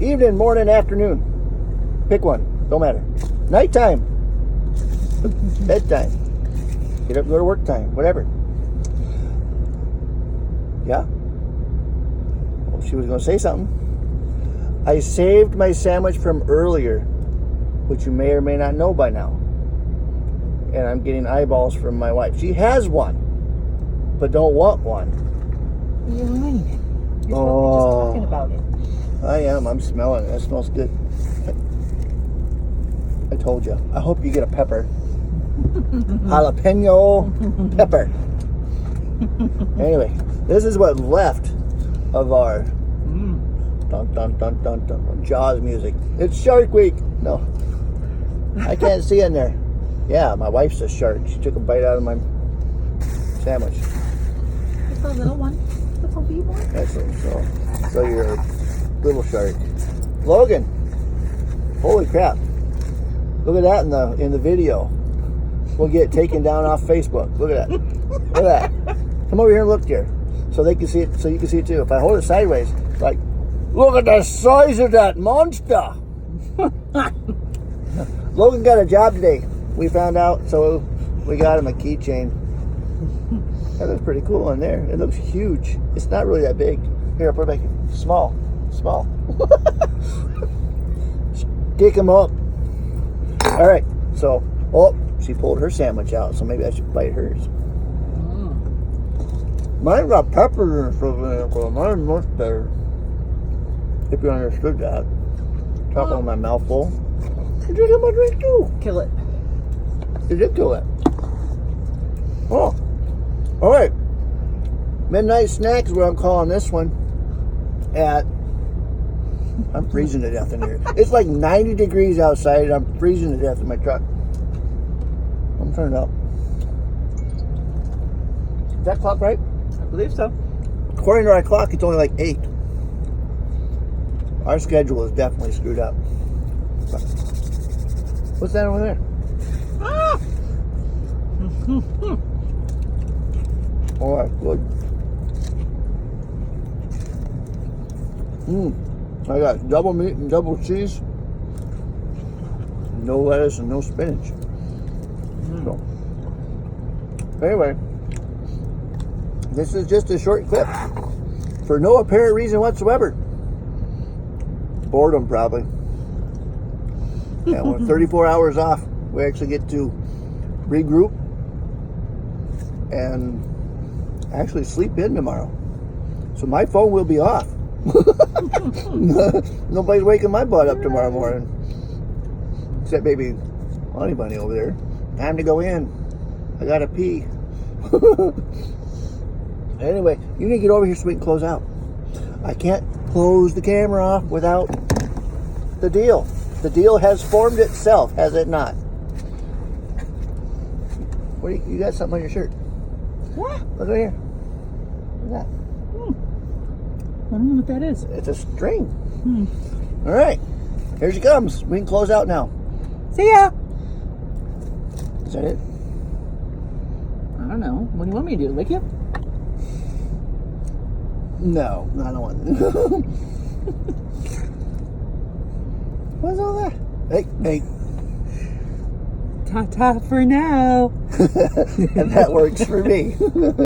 Evening, morning, afternoon. Pick one. Don't matter. Nighttime. Bedtime. Get up, go to work time. Whatever. Yeah? Well, she was going to say something. I saved my sandwich from earlier, which you may or may not know by now. And I'm getting eyeballs from my wife. She has one, but don't want one. You're lying. You're Oh. just talking about it. I am. I'm smelling it. That smells good. I told you. I hope you get a pepper. Jalapeno pepper. Anyway, this is what left of our dun dun dun dun dun Jaws music. It's Shark Week. No, I can't see in there. Yeah, my wife's a shark. She took a bite out of my sandwich. It's a little one. It's a wee one. That's so you're a little shark. Logan, holy crap! Look at that in the video. We'll get taken down off Facebook. Look at that. Look at that. Come over here and look here, so they can see it. So you can see it too. If I hold it sideways, like, look at the size of that monster. Logan got a job today. We found out, so we got him a keychain. That looks pretty cool in there. It looks huge. It's not really that big. Here, I'll put it back. Small. Stick him up. All right. So, she pulled her sandwich out, so maybe I should bite hers. Mine got pepper and stuff in it, but mine's much better. If you understood that. Talking with my mouth full. You drinking my drink too. Kill it. You did kill it. Oh. All right. Midnight snack is what I'm calling this one. I'm freezing to death in here. It's like 90 degrees outside and I'm freezing to death in my truck. I'm turning up. Is that clock right? I believe so. According to our clock, it's only like 8. Our schedule is definitely screwed up. What's that over there? Ah! All right, good. I got double meat and double cheese. No lettuce and no spinach. So, anyway, this is just a short clip for no apparent reason whatsoever. Boredom, probably. Yeah, we're 34 hours off. We actually get to regroup and actually sleep in tomorrow. So my phone will be off. Nobody's waking my butt up tomorrow morning. Except maybe Honey Bunny over there. Time to go in. I gotta pee. Anyway, you need to get over here so we can close out. I can't close the camera off without the deal. The deal has formed itself, has it not? What you got something on your shirt? What? Look right here. Look at that. I don't know what that is. It's a string. All right. Here she comes. We can close out now. See ya. Is that it? I don't know. What do you want me to do? Lick you? No, I don't want What's all that? Hey. Ta-ta for now. And that works for me.